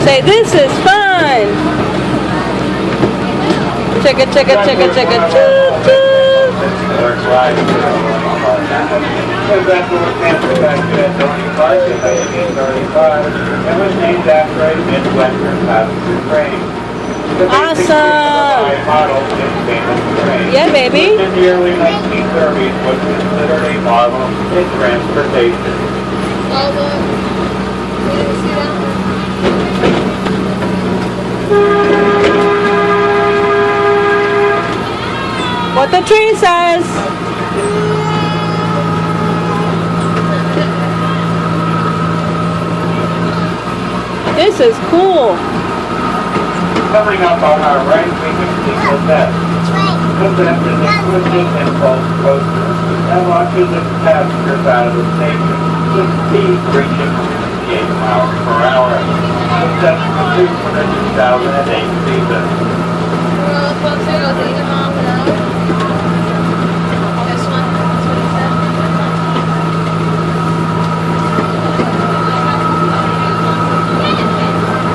Say, this is fun. Chicka, chicka, chicka, chicka, choo, choo. That's what was manufactured at Dorney Park in 1935 and was named after a Midwestern passenger train. The basic Awesome. model is famous train. Yeah, baby. Which in the early 1930s was considered a model in transportation. What the tree says. This is cool. Coming up on our right, we can see Cassette. Cassette is a twisted impulse coaster that launches its passengers out of the station with speed reaching 68 miles per hour. Cassette was produced for the 2008 season.